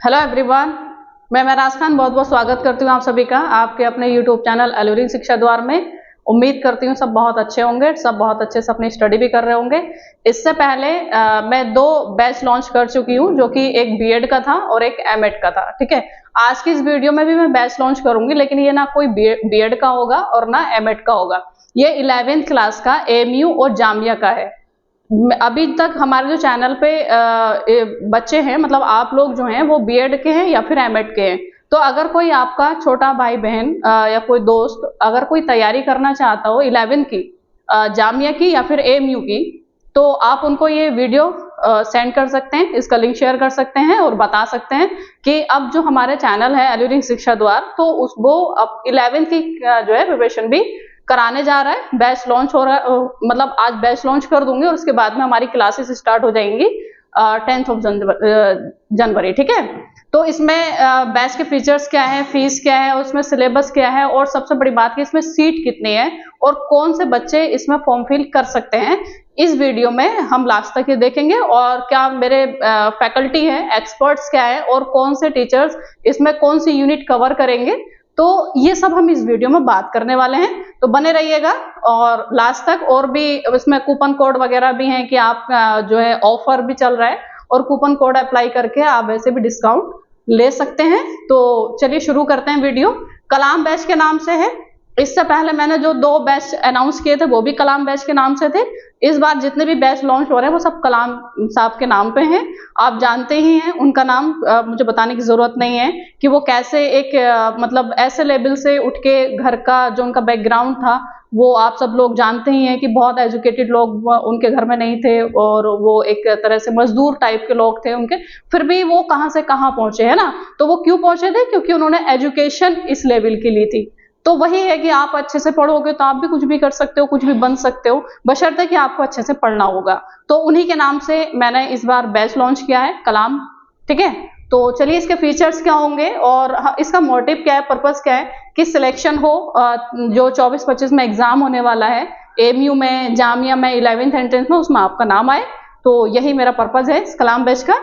Hello everyone, मैं महराज खान बहुत बहुत स्वागत करती हूँ आप सभी का आपके अपने यूट्यूब चैनल अलूरिंग शिक्षा द्वार में। उम्मीद करती हूँ सब बहुत अच्छे होंगे, सब बहुत अच्छे से अपनी स्टडी भी कर रहे होंगे। इससे पहले मैं 2 बैच लॉन्च कर चुकी हूँ, जो कि एक बीएड का था और एक एमएड का था। ठीक है, आज की इस वीडियो में भी मैं बैच लॉन्च करूंगी, लेकिन ये ना कोई बीएड का होगा और ना एमएड का होगा। ये 11th क्लास का एएमयू और जामिया का है। अभी तक हमारे जो चैनल पे बच्चे हैं, मतलब आप लोग जो हैं वो बीएड के हैं या फिर एमएड के हैं। तो अगर कोई आपका छोटा भाई बहन या कोई दोस्त अगर कोई तैयारी करना चाहता हो 11 की, जामिया की या फिर एएमयू की, तो आप उनको ये वीडियो सेंड कर सकते हैं, इसका लिंक शेयर कर सकते हैं और बता सकते हैं कि अब जो हमारे चैनल है अलूरिंग शिक्षा द्वार, तो वो अब 11 की जो है प्रिपरेशन भी कराने जा रहा है। बैच लॉन्च हो रहा है, मतलब आज बैच लॉन्च कर दूंगी और उसके बाद में हमारी क्लासेस स्टार्ट हो जाएंगी 10th ऑफ जनवरी। ठीक है, तो इसमें बैच के फीचर्स क्या है, फीस क्या है, उसमें सिलेबस क्या है, और सबसे बड़ी बात कि इसमें सीट कितनी है और कौन से बच्चे इसमें फॉर्म फिल कर सकते हैं, इस वीडियो में हम लास्ट तक ये देखेंगे। और क्या मेरे फैकल्टी है, एक्सपर्ट्स क्या है और कौन से टीचर्स इसमें कौन सी यूनिट कवर करेंगे, तो ये सब हम इस वीडियो में बात करने वाले हैं। तो बने रहिएगा और लास्ट तक। और भी इसमें कूपन कोड वगैरह भी हैं कि आप जो है ऑफर भी चल रहा है और कूपन कोड अप्लाई करके आप वैसे भी डिस्काउंट ले सकते हैं। तो चलिए शुरू करते हैं वीडियो। कलाम बैच के नाम से है। इससे पहले मैंने जो 2 बैच अनाउंस किए थे वो भी कलाम बैच के नाम से थे। इस बार जितने भी बैच लॉन्च हो रहे हैं वो सब कलाम साहब के नाम पे हैं। आप जानते ही हैं उनका नाम, मुझे बताने की जरूरत नहीं है कि वो कैसे एक मतलब ऐसे लेवल से उठ के घर का जो उनका बैकग्राउंड था, वो आप सब लोग जानते ही हैं कि बहुत एजुकेटेड लोग उनके घर में नहीं थे और वो एक तरह से मजदूर टाइप के लोग थे उनके, फिर भी वो कहाँ से कहाँ पहुंचे, है ना। तो वो क्यों पहुंचे थे? क्योंकि उन्होंने एजुकेशन इस लेवल की ली थी। तो वही है कि आप अच्छे से पढ़ोगे तो आप भी कुछ भी कर सकते हो, कुछ भी बन सकते हो, बशर्ते कि आपको अच्छे से पढ़ना होगा। तो उन्हीं के नाम से मैंने इस बार बैच लॉन्च किया है, कलाम। ठीक है, तो चलिए इसके फीचर्स क्या होंगे और इसका मोटिव क्या है, पर्पस क्या है कि सिलेक्शन हो। जो 24-25 में एग्जाम होने वाला है एएमयू में, जामिया में, 11th एंट्रेंस में, उसमें आपका नाम आए। तो यही मेरा पर्पस है इस कलाम बैच का।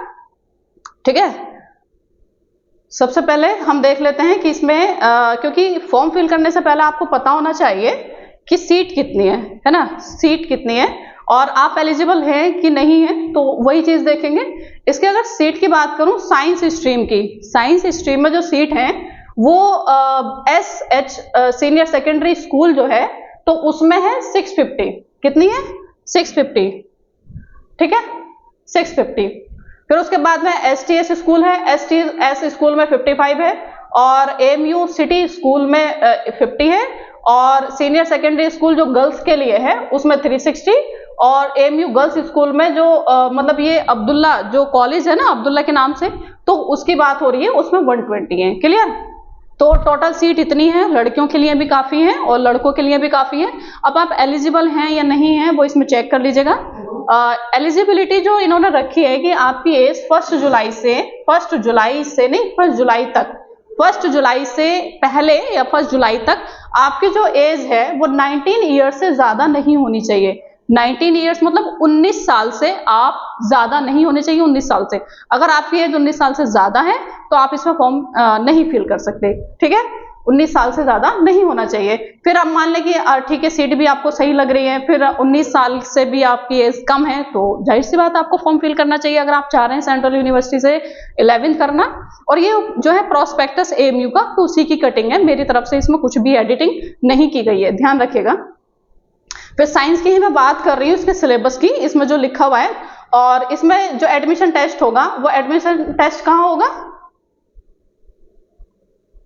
ठीक है, सबसे पहले हम देख लेते हैं कि इसमें क्योंकि फॉर्म फिल करने से पहले आपको पता होना चाहिए कि सीट कितनी है ना, सीट कितनी है और आप एलिजिबल हैं कि नहीं है, तो वही चीज देखेंगे। इसके अगर सीट की बात करूं साइंस स्ट्रीम की, साइंस स्ट्रीम में जो सीट है वो SH सीनियर सेकेंडरी स्कूल जो है, तो उसमें है 650। कितनी है? 650। ठीक है, 650। फिर उसके बाद में STS स्कूल है, STS स्कूल में 55 है, और एएमयू सिटी स्कूल में 50 है, और सीनियर सेकेंडरी स्कूल जो गर्ल्स के लिए है उसमें 360, और एएमयू गर्ल्स स्कूल में जो मतलब ये अब्दुल्ला जो कॉलेज है ना, अब्दुल्ला के नाम से, तो उसकी बात हो रही है, उसमें 120 है। क्लियर? तो टोटल सीट इतनी है, लड़कियों के लिए भी काफी है और लड़कों के लिए भी काफी है। अब आप एलिजिबल हैं या नहीं है वो इसमें चेक कर लीजिएगा। एलिजिबिलिटी जो इन्होंने रखी है कि आपकी एज 1 जुलाई से, 1 जुलाई से नहीं, 1 जुलाई तक, 1 जुलाई से पहले या 1 जुलाई तक आपकी जो एज है वो 19 ईयर्स से ज्यादा नहीं होनी चाहिए। 19 ईयर्स मतलब 19 साल से आप ज्यादा नहीं होने चाहिए। 19 साल से, अगर आपकी एज 19 साल से ज्यादा है तो आप इसमें फॉर्म नहीं फिल कर सकते। ठीक है, 19 साल से ज्यादा नहीं होना चाहिए। फिर अब मान लें कि ठीक है सीट भी आपको सही लग रही है, फिर 19 साल से भी आपकी एज कम है, तो जाहिर सी बात आपको फॉर्म फिल करना चाहिए अगर आप चाह रहे हैं सेंट्रल यूनिवर्सिटी से 11th करना। और ये जो है प्रोस्पेक्टस एएमयू का, तो उसी की कटिंग है, मेरी तरफ से इसमें कुछ भी एडिटिंग नहीं की गई है, ध्यान रखिएगा। फिर साइंस की ही मैं बात कर रही हूँ, इसके सिलेबस की, इसमें जो लिखा हुआ है। और इसमें जो एडमिशन टेस्ट होगा वो एडमिशन टेस्ट कहाँ होगा?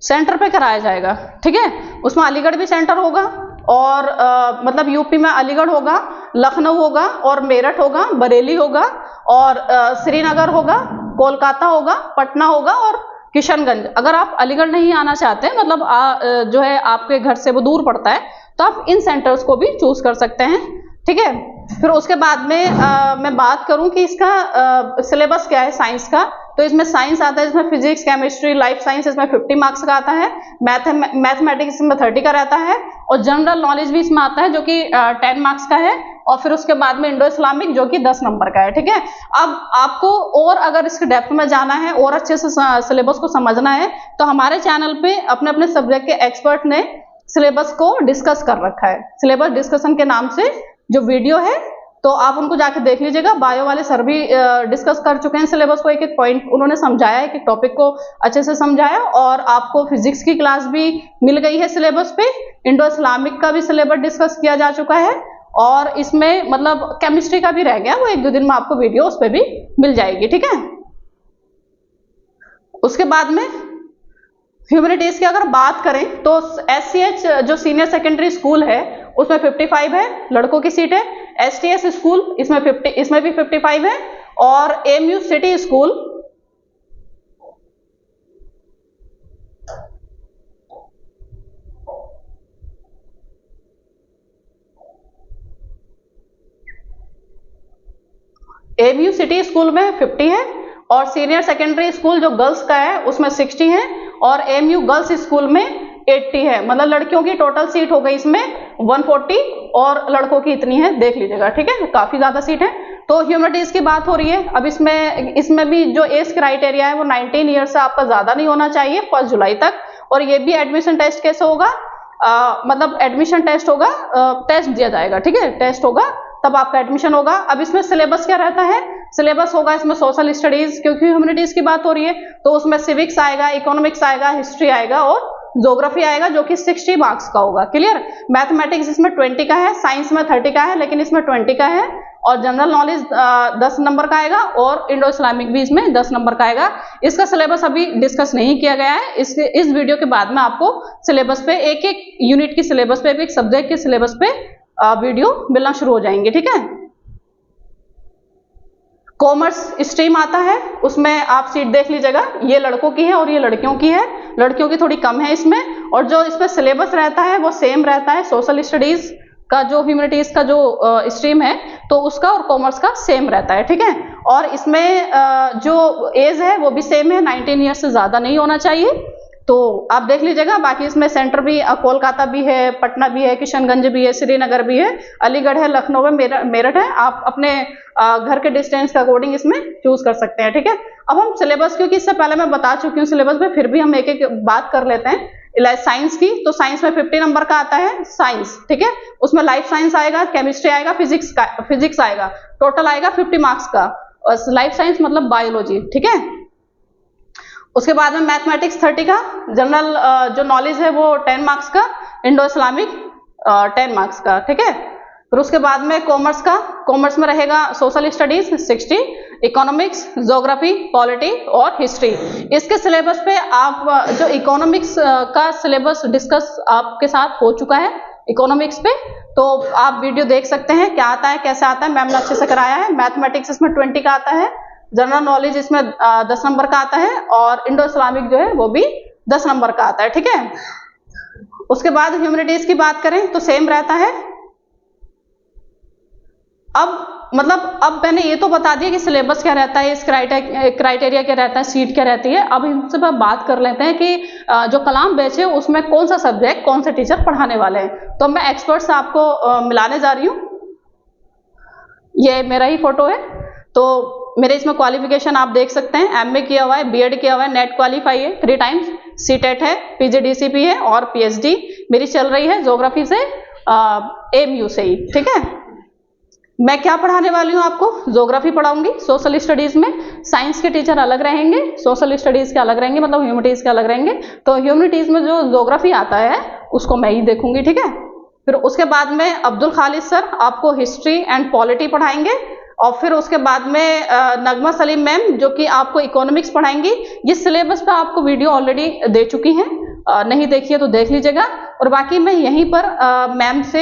सेंटर पे कराया जाएगा। ठीक है, उसमें अलीगढ़ भी सेंटर होगा और मतलब यूपी में अलीगढ़ होगा, लखनऊ होगा और मेरठ होगा, बरेली होगा और श्रीनगर होगा, कोलकाता होगा, पटना होगा और किशनगंज। अगर आप अलीगढ़ नहीं आना चाहते, मतलब जो है आपके घर से वो दूर पड़ता है, तो आप इन सेंटर्स को भी चूज कर सकते हैं। ठीक है, फिर उसके बाद में मैं बात करूं कि इसका सिलेबस क्या है साइंस का। तो इसमें साइंस आता है, इसमें फिजिक्स, केमिस्ट्री, लाइफ साइंस, इसमें 50 मार्क्स का आता है। मैथमेटिक्स में 30 का रहता है और जनरल नॉलेज भी इसमें आता है जो कि 10 मार्क्स का है। और फिर उसके बाद में इंडो इस्लामिक जो कि 10 नंबर का है, ठीक है। अब आपको और अगर इसके डेप्थ में जाना है और अच्छे से सिलेबस को समझना है तो हमारे चैनल पे अपने अपने सब्जेक्ट के एक्सपर्ट ने सिलेबस को डिस्कस कर रखा है। सिलेबस डिस्कशन के नाम से जो वीडियो है तो आप उनको जाके देख लीजिएगा। बायो वाले सर भी डिस्कस कर चुके हैं सिलेबस को, एक एक पॉइंट उन्होंने समझाया है कि टॉपिक को अच्छे से समझाया। और आपको फिजिक्स की क्लास भी मिल गई है सिलेबस पे, इंडो इस्लामिक का भी सिलेबस डिस्कस किया जा चुका है और इसमें मतलब केमिस्ट्री का भी रह गया, वो 1-2 दिन में आपको वीडियो उस पर भी मिल जाएगी, ठीक है। उसके बाद में ह्यूमैनिटीज की अगर बात करें तो SCH जो सीनियर सेकेंडरी स्कूल है उसमें 55 है, लड़कों की सीट है। STS स्कूल इसमें भी 55 है और AMU city school AMU city school में 50 है और सीनियर सेकेंडरी स्कूल जो गर्ल्स का है उसमें 60 है और AMU गर्ल्स स्कूल में 80 है। मतलब लड़कियों की टोटल सीट हो गई इसमें 140 और लड़कों की इतनी है, देख लीजिएगा, ठीक है। काफी ज्यादा सीट है। तो ह्यूमैनिटीज की बात हो रही है। अब इसमें भी जो एज क्राइटेरिया है वो 19 ईयर से आपका ज्यादा नहीं होना चाहिए 1 जुलाई तक। और ये भी एडमिशन टेस्ट कैसे होगा, मतलब एडमिशन टेस्ट होगा, टेस्ट दिया जाएगा, ठीक है, टेस्ट होगा तब आपका एडमिशन होगा। अब इसमें सिलेबस क्या रहता है, सिलेबस होगा इसमें सोशल स्टडीज, क्योंकि ह्यूमैनिटीज की बात हो रही है तो उसमें सिविक्स आएगा, इकोनॉमिक्स आएगा, हिस्ट्री आएगा और ज्योग्राफी आएगा जो कि 60 मार्क्स का होगा, क्लियर। मैथमेटिक्स इसमें 20 का है, साइंस में 30 का है लेकिन इसमें 20 का है और जनरल नॉलेज 10 नंबर का आएगा और इंडो इस्लामिक भी इसमें 10 नंबर का आएगा। इसका सिलेबस अभी डिस्कस नहीं किया गया है। इस वीडियो के बाद में आपको सिलेबस पे एक एक यूनिट की सिलेबस पे, एक सब्जेक्ट के सिलेबस पे वीडियो मिलना शुरू हो जाएंगे, ठीक है। कॉमर्स स्ट्रीम आता है, उसमें आप सीट देख लीजिएगा, ये लड़कों की है और ये लड़कियों की है। लड़कियों की थोड़ी कम है इसमें और जो इसमें सिलेबस रहता है वो सेम रहता है। सोशल स्टडीज का जो ह्यूमैनिटीज का जो स्ट्रीम है तो उसका और कॉमर्स का सेम रहता है, ठीक है। और इसमें जो एज है वो भी सेम है, 19 ईयर से ज्यादा नहीं होना चाहिए, तो आप देख लीजिएगा। बाकी इसमें सेंटर भी कोलकाता भी है, पटना भी है, किशनगंज भी है, श्रीनगर भी है, अलीगढ़ है, लखनऊ है, मेरठ है। आप अपने घर के डिस्टेंस के अकॉर्डिंग इसमें चूज कर सकते हैं, ठीक है। अब हम सिलेबस, क्योंकि इससे पहले मैं बता चुकी हूँ सिलेबस में, फिर भी हम एक एक बात कर लेते हैं। साइंस की, तो साइंस में 50 नंबर का आता है साइंस, ठीक है। उसमें लाइफ साइंस आएगा, केमिस्ट्री आएगा, फिजिक्स आएगा, टोटल आएगा 50 मार्क्स का। लाइफ साइंस मतलब बायोलॉजी, ठीक है। उसके बाद में मैथमेटिक्स 30 का, जनरल जो नॉलेज है वो 10 मार्क्स का, इंडो इस्लामिक 10 मार्क्स का, ठीक है। फिर उसके बाद में कॉमर्स का, कॉमर्स में रहेगा social studies 60, economics, geography, polity और हिस्ट्री। इसके सिलेबस पे आप जो इकोनॉमिक्स का सिलेबस डिस्कस आपके साथ हो चुका है इकोनॉमिक्स पे, तो आप वीडियो देख सकते हैं क्या आता है, कैसे आता है, मैम ने अच्छे से कराया है। मैथमेटिक्स इसमें 20 का आता है, जनरल नॉलेज इसमें 10 नंबर का आता है और इंडो इस्लामिक जो है वो भी 10 नंबर का आता है, ठीक है। उसके बाद ह्यूमैनिटीज की बात करें तो सेम रहता है। अब मैंने ये तो बता दिया कि सिलेबस क्या रहता है, इस क्राइटेरिया क्या रहता है, सीट क्या रहती है। अब इनसे बात कर लेते हैं कि जो कलाम बैच है उसमें कौन सा सब्जेक्ट, कौन से टीचर पढ़ाने वाले हैं। तो मैं एक्सपर्ट से आपको मिलाने जा रही हूँ। ये मेरा ही फोटो है, तो मेरे इसमें क्वालिफिकेशन आप देख सकते हैं, MA किया हुआ है, BEd किया हुआ है, नेट क्वालिफाई है 3 टाइम्स, CTET है, PGDCP है और PhD मेरी चल रही है ज्योग्राफी से, AMU से ही, ठीक है। मैं क्या पढ़ाने वाली हूँ आपको, ज्योग्राफी पढ़ाऊंगी। सोशल स्टडीज में साइंस के टीचर अलग रहेंगे, सोशल स्टडीज के अलग रहेंगे, मतलब ह्यूमैनिटीज के अलग रहेंगे। तो ह्यूमैनिटीज में जो ज्योग्राफी आता है उसको मैं ही देखूंगी, ठीक है। फिर उसके बाद में अब्दुल खालिद सर आपको हिस्ट्री एंड पॉलिटी पढ़ाएंगे और फिर उसके बाद में नगमा सलीम मैम जो कि आपको इकोनॉमिक्स पढ़ाएंगी। ये सिलेबस पे आपको वीडियो ऑलरेडी दे चुकी हैं, नहीं देखी है तो देख लीजिएगा। और बाकी मैं यहीं पर मैम से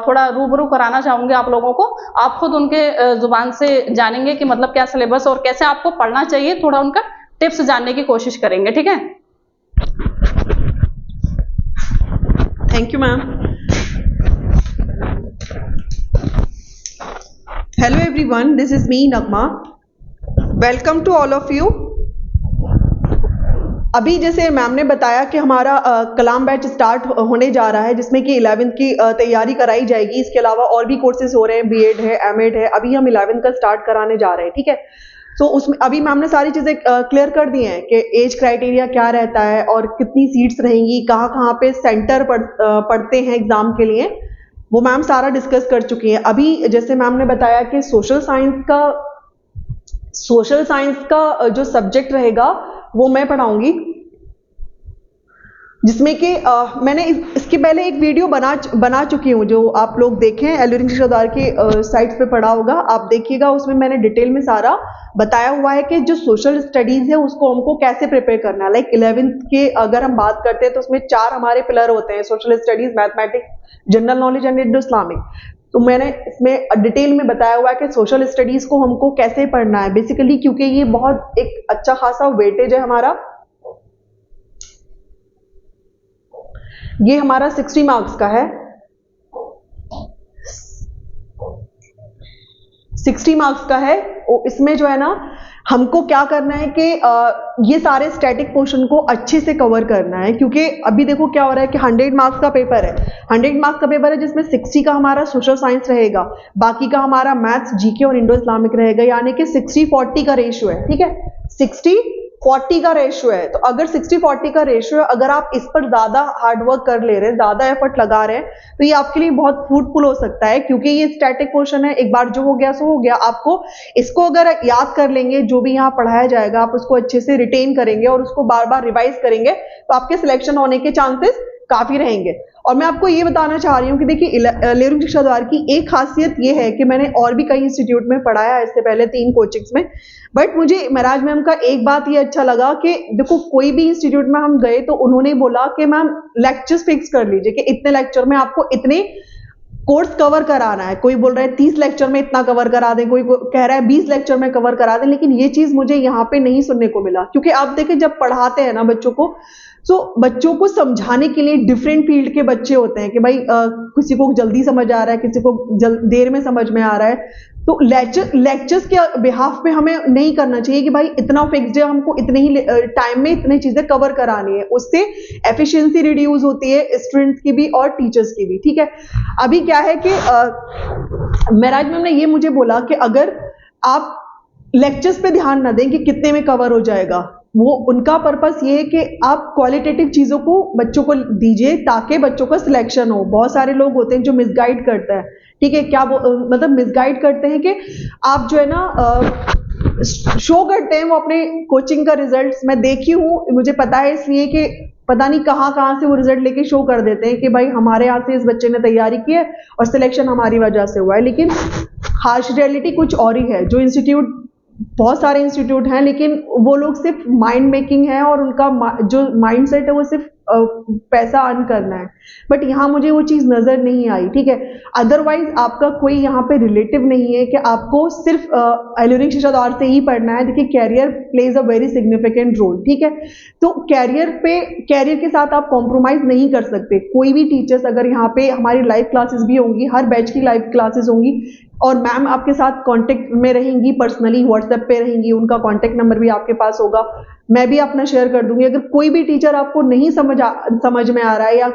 थोड़ा रूबरू कराना चाहूंगी आप लोगों को, आप खुद उनके जुबान से जानेंगे कि मतलब क्या सिलेबस और कैसे आपको पढ़ना चाहिए, थोड़ा उनका टिप्स जानने की कोशिश करेंगे, ठीक है। Thank you ma'am. Hello everyone, this is me Nagma. Welcome to all of you. अभी जैसे मैम ने बताया कि हमारा कलाम बैच स्टार्ट होने जा रहा है, जिसमें कि 11th की तैयारी कराई जाएगी। इसके अलावा और भी कोर्सेज हो रहे हैं, बीएड है, एमएड है। अभी हम 11th का स्टार्ट कराने जा रहे हैं, ठीक है। तो उसमें अभी मैम ने सारी चीजें क्लियर कर दी हैं कि एज क्राइटेरिया क्या रहता है और कितनी सीट्स रहेंगी, कहाँ कहाँ पे सेंटर पड़ते हैं एग्जाम के लिए, वो मैम सारा डिस्कस कर चुकी हैं। अभी जैसे मैम ने बताया कि सोशल साइंस का जो सब्जेक्ट रहेगा वो मैं पढ़ाऊंगी, जिसमें कि मैंने इसके पहले एक वीडियो बना चुकी हूँ, जो आप लोग देखें, एल्यूरिंग शिक्षा द्वार की साइट पे पढ़ा होगा, आप देखिएगा। उसमें मैंने डिटेल में सारा बताया हुआ है कि जो सोशल स्टडीज है उसको हमको कैसे प्रिपेयर करना है। लाइक 11th के अगर हम बात करते हैं तो उसमें 4 हमारे पिलर होते हैं: social studies, mathematics, general knowledge and Indo Islamic. तो मैंने इसमें डिटेल में बताया हुआ है कि सोशल स्टडीज को हमको कैसे पढ़ना है बेसिकली, क्योंकि ये बहुत एक अच्छा खासा वेटेज है हमारा। ये हमारा 60 मार्क्स का है, 60 मार्क्स का है। इसमें जो है ना, हमको क्या करना है कि ये सारे स्टैटिक पोर्शन को अच्छे से कवर करना है, क्योंकि अभी देखो क्या हो रहा है कि 100 मार्क्स का पेपर है, 100 मार्क्स का पेपर है, जिसमें 60 का हमारा सोशल साइंस रहेगा, बाकी का हमारा मैथ्स, जीके और इंडो इस्लामिक रहेगा। यानी कि 60-40 का रेशियो है, ठीक है, 60-40 का रेशियो है। तो अगर 60-40 का रेशियो है, अगर आप इस पर ज्यादा हार्डवर्क कर ले रहे हैं, ज्यादा एफर्ट लगा रहे हैं, तो ये आपके लिए बहुत फ्रूटफुल हो सकता है, क्योंकि ये स्टैटिक पोर्शन है। एक बार जो हो गया सो हो गया। आपको इसको अगर याद कर लेंगे, जो भी यहाँ पढ़ाया जाएगा, आप उसको अच्छे से रिटेन करेंगे और उसको बार बार रिवाइज करेंगे, तो आपके सिलेक्शन होने के चांसेस काफी रहेंगे। और मैं आपको ये बताना चाह रही हूँ कि देखिए, एल्यूरिंग शिक्षा द्वार की एक खासियत ये है कि मैंने और भी कई इंस्टीट्यूट में पढ़ाया है इससे पहले 3 कोचिंग्स में, बट मुझे महराज मैम का एक बात ये अच्छा लगा कि देखो, कोई भी इंस्टीट्यूट में हम गए तो उन्होंने बोला कि मैम लेक्चर्स फिक्स कर लीजिए कि इतने लेक्चर में आपको इतने कोर्स कवर कराना है। कोई बोल रहा है 30 लेक्चर में इतना कवर करा दें, कोई कह रहा है 20 लेक्चर में कवर करा दें, लेकिन ये चीज मुझे यहाँ पे नहीं सुनने को मिला। क्योंकि आप देखें, जब पढ़ाते हैं ना बच्चों को, तो बच्चों को समझाने के लिए डिफरेंट फील्ड के बच्चे होते हैं कि भाई किसी को जल्दी समझ आ रहा है, किसी को देर में समझ में आ रहा है। तो लेक्चर्स के बिहाफ पे हमें नहीं करना चाहिए कि भाई इतना फिक्स्ड है, हमको इतने ही टाइम में इतनी चीजें कवर करानी है। उससे एफिशिएंसी रिड्यूस होती है स्टूडेंट्स की भी और टीचर्स की भी, ठीक है। अभी क्या है कि महराज मैम ने ये मुझे बोला कि अगर आप लेक्चर्स पे ध्यान ना दें कि कितने में कवर हो जाएगा, वो उनका पर्पस ये है कि आप क्वालिटेटिव चीजों को बच्चों को दीजिए ताकि बच्चों का सिलेक्शन हो। बहुत सारे लोग होते हैं जो मिसगाइड करते हैं, ठीक है, क्या मतलब मिसगाइड करते हैं कि आप जो है ना शो करते हैं वो अपने कोचिंग का रिजल्ट्स। मैं देखी हूँ, मुझे पता है, इसलिए कि पता नहीं कहाँ से वो रिजल्ट लेके शो कर देते हैं कि भाई हमारे यहाँ से इस बच्चे ने तैयारी की है और सिलेक्शन हमारी वजह से हुआ है। लेकिन हार्श रियलिटी कुछ और ही है। जो इंस्टीट्यूट, बहुत सारे इंस्टीट्यूट हैं, लेकिन वो लोग सिर्फ माइंड मेकिंग है और उनका जो माइंड सेट है वो सिर्फ पैसा अर्न करना है। बट यहाँ मुझे वो चीज नजर नहीं आई, ठीक है। अदरवाइज आपका कोई यहाँ पे रिलेटिव नहीं है कि आपको सिर्फ एल्यूरिंग शिक्षा द्वार से ही पढ़ना है। देखिए, career plays a very significant role, ठीक है। तो कैरियर के साथ आप कॉम्प्रोमाइज नहीं कर सकते। कोई भी टीचर्स, अगर यहाँ पे हमारी लाइव क्लासेस भी होंगी, हर बैच की लाइव क्लासेस होंगी और मैम आपके साथ कांटेक्ट में रहेंगी, पर्सनली व्हाट्सएप पे रहेंगी, उनका कांटेक्ट नंबर भी आपके पास होगा, मैं भी अपना शेयर कर दूंगी। अगर कोई भी टीचर आपको नहीं समझ में आ रहा है या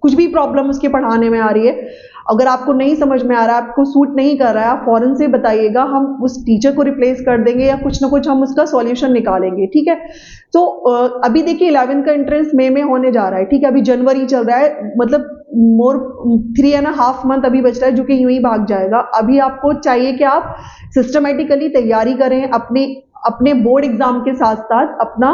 कुछ भी प्रॉब्लम उसके पढ़ाने में आ रही है, अगर आपको नहीं समझ में आ रहा है, आपको सूट नहीं कर रहा है, आप फौरन से बताइएगा, हम उस टीचर को रिप्लेस कर देंगे या कुछ ना कुछ हम उसका सॉल्यूशन निकालेंगे, ठीक है। तो अभी देखिए 11th का एंट्रेंस मई में होने जा रहा है, ठीक है। अभी जनवरी चल रहा है, मतलब 3.5 मंथ अभी बच रहा है, जो कि यूं ही भाग जाएगा। अभी आपको चाहिए कि आप सिस्टमेटिकली तैयारी करें, अपने बोर्ड एग्जाम के साथ साथ अपना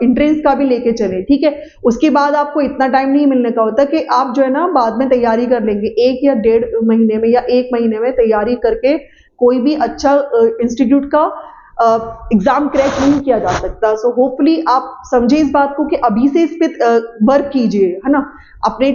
एंट्रेंस का भी लेके चलें, ठीक है। उसके बाद आपको इतना टाइम नहीं मिलने का होता कि आप जो है ना बाद में तैयारी कर लेंगे। 1 या 1.5 महीने में या 1 महीने में तैयारी करके कोई भी अच्छा इंस्टीट्यूट का एग्जाम क्रैक नहीं किया जा सकता। सो होपफुली आप समझे इस बात को कि अभी से इस पे वर्क कीजिए, है ना। अपने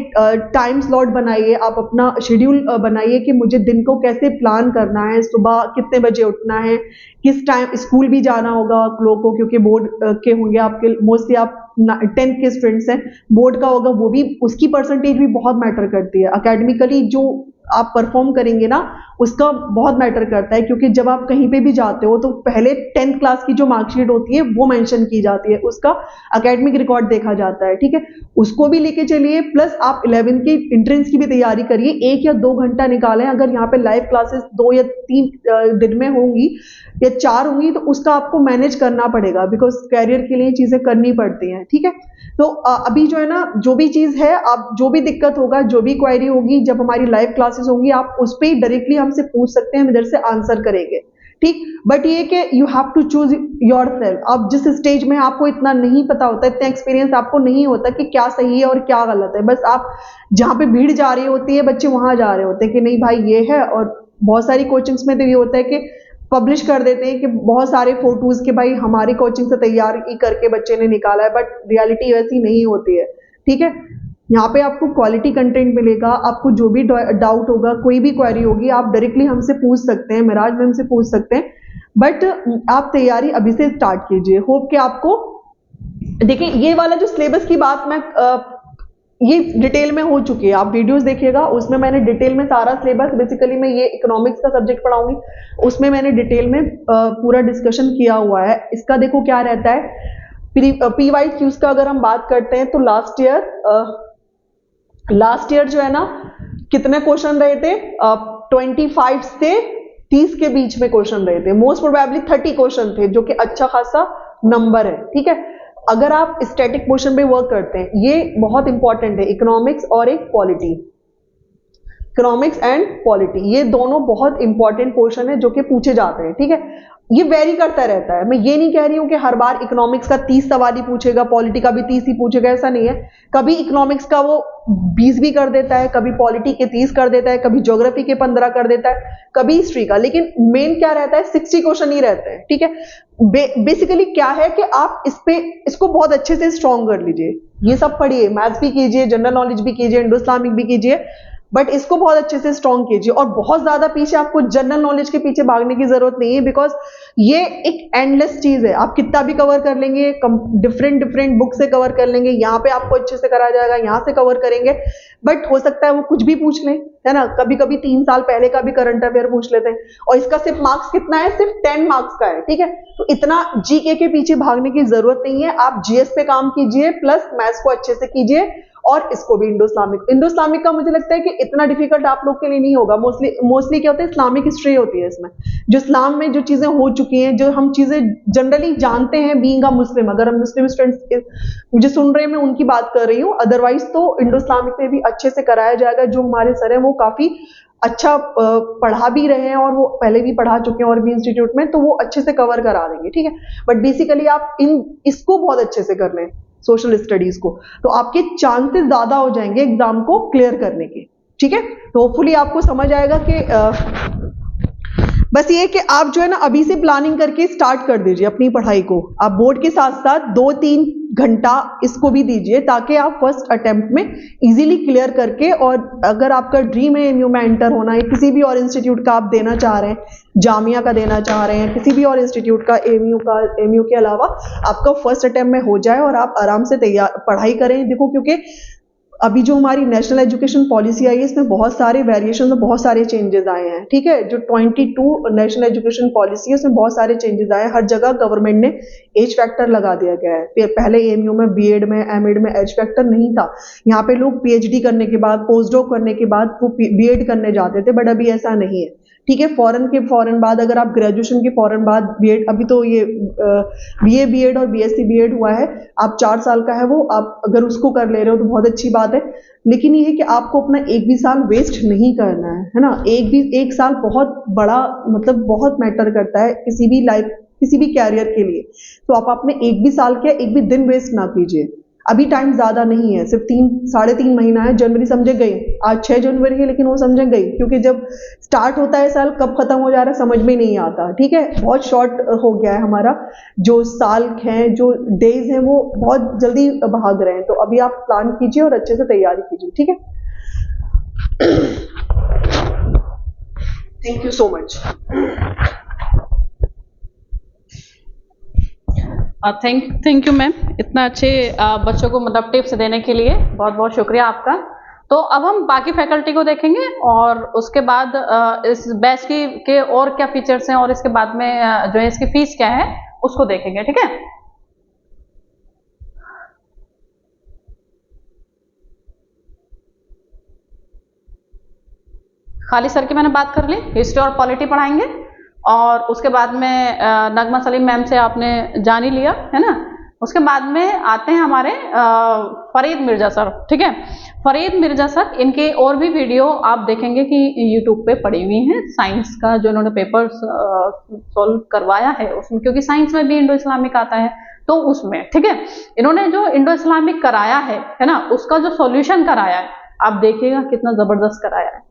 टाइम स्लॉट बनाइए, आप अपना शेड्यूल बनाइए कि मुझे दिन को कैसे प्लान करना है, सुबह कितने बजे उठना है, किस टाइम स्कूल भी जाना होगा आप लोगों को, क्योंकि बोर्ड के होंगे आपके, मोस्टली आप 10th के स्टूडेंट्स हैं, बोर्ड का होगा, वो भी उसकी परसेंटेज भी बहुत मैटर करती है। अकेडमिकली जो आप परफॉर्म करेंगे ना, उसका बहुत मैटर करता है। क्योंकि जब आप कहीं पे भी जाते हो तो पहले 10th क्लास की जो मार्कशीट होती है वो मेंशन की जाती है, उसका एकेडमिक रिकॉर्ड देखा जाता है, ठीक है, उसको भी लेके चलिए। प्लस आप 11th की एंट्रेंस की भी तैयारी करिए, 1 या 2 घंटा निकालें। अगर यहाँ पे लाइव क्लासेस 2 या 3 दिन में होंगी या 4 होंगी तो उसका आपको मैनेज करना पड़ेगा, बिकॉज कैरियर के लिए चीजें करनी पड़ती हैं, ठीक है। तो अभी जो है ना, जो भी चीज है, आप जो भी दिक्कत होगा, जो भी क्वेरी होगी, जब हमारी लाइव क्लासेस होंगी आप उस पर डायरेक्टली हमसे पूछ सकते हैं, हम इधर से आंसर करेंगे, ठीक। बट ये कि you have to choose your self. आप जिस स्टेज में आपको इतना नहीं पता होता, इतना एक्सपीरियंस आपको नहीं होता कि क्या सही है और क्या गलत है, बस आप जहां पे भीड़ जा रही होती है, बच्चे वहां जा रहे होते हैं कि नहीं भाई ये है। और बहुत सारी कोचिंग्स में तो ये होता है कि पब्लिश कर देते हैं कि बहुत सारे फोटोज के भाई हमारी कोचिंग से तैयारी करके बच्चे ने निकाला है, बट रियलिटी वैसी नहीं होती है, ठीक है। यहाँ पे आपको क्वालिटी कंटेंट मिलेगा, आपको जो भी डाउट होगा, कोई भी क्वेरी होगी, आप डायरेक्टली हमसे पूछ सकते हैं, मिराज मैम से पूछ सकते हैं। बट आप तैयारी अभी से स्टार्ट कीजिए। होप कि आपको, देखिए ये वाला जो सिलेबस की बात मैं ये डिटेल में हो चुकी है, आप वीडियोस देखिएगा, उसमें मैंने डिटेल में सारा सिलेबस, बेसिकली मैं ये इकोनॉमिक्स का सब्जेक्ट पढ़ाऊंगी, उसमें मैंने डिटेल में पूरा डिस्कशन किया हुआ है। इसका देखो क्या रहता है, पी वाई क्यूज का अगर हम बात करते हैं तो लास्ट ईयर जो है ना, कितने क्वेश्चन रहे थे, 25 से 30 के बीच में क्वेश्चन रहे थे। मोस्ट प्रोबेबली 30 क्वेश्चन थे, जो कि अच्छा खासा नंबर है, ठीक है। अगर आप स्टैटिक पोर्शन पे वर्क करते हैं, ये बहुत इंपॉर्टेंट है, इकोनॉमिक्स और एक पॉलिटी, इकोनॉमिक्स एंड पॉलिटी, ये दोनों बहुत इंपॉर्टेंट पोर्शन है जो कि पूछे जाते हैं, ठीक है। ये वेरी करता रहता है, मैं ये नहीं कह रही हूं कि हर बार इकोनॉमिक्स का 30 सवाल ही पूछेगा, पॉलिटी का भी 30 ही पूछेगा, ऐसा नहीं है। कभी इकोनॉमिक्स का वो 20 भी कर देता है, कभी पॉलिटी के 30 कर देता है, कभी ज्योग्राफी के 15 कर देता है, कभी हिस्ट्री का, लेकिन मेन क्या रहता है, 60 क्वेश्चन ही रहते हैं, ठीक है। बेसिकली क्या है कि आप इसको बहुत अच्छे से स्ट्रॉन्ग कर लीजिए, ये सब पढ़िए, मैथ्स भी कीजिए, जनरल नॉलेज भी कीजिए, इंडो इस्लामिक भी कीजिए, बट इसको बहुत अच्छे से स्ट्रॉन्ग कीजिए। और बहुत ज्यादा पीछे आपको जनरल नॉलेज के पीछे भागने की जरूरत नहीं है, बिकॉज ये एक एंडलेस चीज है, आप कितना भी कवर कर लेंगे, डिफरेंट बुक से कवर कर लेंगे, यहाँ पे आपको अच्छे से कराया जाएगा, यहाँ से कवर करेंगे, बट हो सकता है वो कुछ भी पूछ लें, है ना। कभी कभी 3 साल पहले का भी करंट अफेयर पूछ लेते हैं, और इसका सिर्फ मार्क्स कितना है, सिर्फ 10 मार्क्स का है, ठीक है। तो इतना जीके के पीछे भागने की जरूरत नहीं है, आप जीएस पे काम कीजिए, प्लस मैथ्स को अच्छे से कीजिए, और इसको भी इंडो इस्लामिक का मुझे लगता है कि इतना डिफिकल्ट आप लोग के लिए नहीं होगा। मोस्टली क्या होता है, इस्लामिक हिस्ट्री होती है इसमें, जो इस्लाम में जो चीजें हो चुकी हैं, जो हम चीजें जनरली जानते हैं बीइंग अ मुस्लिम। अगर हम मुस्लिम स्टूडेंट्स मुझे सुन रहे हैं, मैं उनकी बात कर रही हूँ, अदरवाइज तो इंडो इस्लामिक में भी अच्छे से कराया जाएगा। जो हमारे सर हैं वो काफी अच्छा पढ़ा भी रहे हैं, और वो पहले भी पढ़ा चुके हैं और भी इंस्टीट्यूट में, तो वो अच्छे से कवर करा देंगे, ठीक है। बट बेसिकली आप इसको बहुत अच्छे से कर लें, सोशल स्टडीज को, तो आपके चांसेस ज्यादा हो जाएंगे एग्जाम को क्लियर करने के, ठीक है। तो होपफुली आपको समझ आएगा कि बस ये कि आप जो है ना अभी से प्लानिंग करके स्टार्ट कर दीजिए अपनी पढ़ाई को। आप बोर्ड के साथ साथ 2-3 घंटा इसको भी दीजिए, ताकि आप फर्स्ट अटेम्प्ट में इजीली क्लियर करके, और अगर आपका ड्रीम है एमयू में एंटर होना है, किसी भी और इंस्टीट्यूट का आप देना चाह रहे हैं, जामिया का देना चाह रहे हैं, किसी भी और इंस्टीट्यूट का, एमयू के अलावा, आपका फर्स्ट अटेम्प्ट में हो जाए और आप आराम से पढ़ाई करें। देखो, क्योंकि अभी जो हमारी नेशनल एजुकेशन पॉलिसी आई है, इसमें बहुत सारे वेरिएशन और बहुत सारे चेंजेस आए हैं, ठीक है। जो 22 नेशनल एजुकेशन पॉलिसी है, उसमें बहुत सारे चेंजेस आए हैं। हर जगह गवर्नमेंट ने एज फैक्टर लगा दिया गया है। पहले एमयू में, बीएड में, एमएड में एज फैक्टर नहीं था। यहाँ पे लोग पीएचडी करने के बाद, पोस्ट डॉक करने के बाद वो बीएड करने जाते थे, बट अभी ऐसा नहीं है, ठीक है। फौरन बाद, अगर आप ग्रेजुएशन के फौरन बाद बीएड, अभी तो ये बीए बीएड और बीएससी बीएड हुआ है, आप 4 साल का है वो, आप अगर उसको कर ले रहे हो तो बहुत अच्छी बात है। लेकिन ये है कि आपको अपना एक भी साल वेस्ट नहीं करना है ना। एक साल बहुत बड़ा, मतलब बहुत मैटर करता है किसी भी लाइफ, किसी भी कैरियर के लिए। तो आप अपने एक भी साल के एक भी दिन वेस्ट ना कीजिए। अभी टाइम ज्यादा नहीं है, सिर्फ 3-3.5 महीना है। जनवरी समझे गई, आज 6 जनवरी है, लेकिन वो समझे गई, क्योंकि जब स्टार्ट होता है साल, कब खत्म हो जा रहा है समझ में नहीं आता, ठीक है। बहुत शॉर्ट हो गया है हमारा, जो साल हैं, जो डेज हैं, वो बहुत जल्दी भाग रहे हैं। तो अभी आप प्लान कीजिए और अच्छे से तैयारी कीजिए, ठीक है। Thank you so much. Thank you ma'am, इतना अच्छे बच्चों को मतलब टिप्स देने के लिए बहुत बहुत शुक्रिया आपका। तो अब हम बाकी फैकल्टी को देखेंगे और उसके बाद इस बैच के और क्या फीचर्स हैं और इसके बाद में जो है इसकी फीस क्या है उसको देखेंगे, ठीक है। खालिद सर की मैंने बात कर ली, हिस्ट्री और पॉलिटी पढ़ाएंगे और उसके बाद में नगमा सलीम मैम से आपने जान ही लिया है ना। उसके बाद में आते हैं हमारे फरीद मिर्जा सर, ठीक है। फरीद मिर्जा सर, इनके और भी वीडियो आप देखेंगे कि यूट्यूब पे पड़ी हुई हैं, साइंस का जो इन्होंने पेपर सॉल्व करवाया है उसमें, क्योंकि साइंस में भी इंडो इस्लामिक आता है तो उसमें, ठीक है। इन्होंने जो इंडो इस्लामिक कराया है ना, उसका जो सॉल्यूशन कराया है आप देखिएगा कितना जबरदस्त कराया है।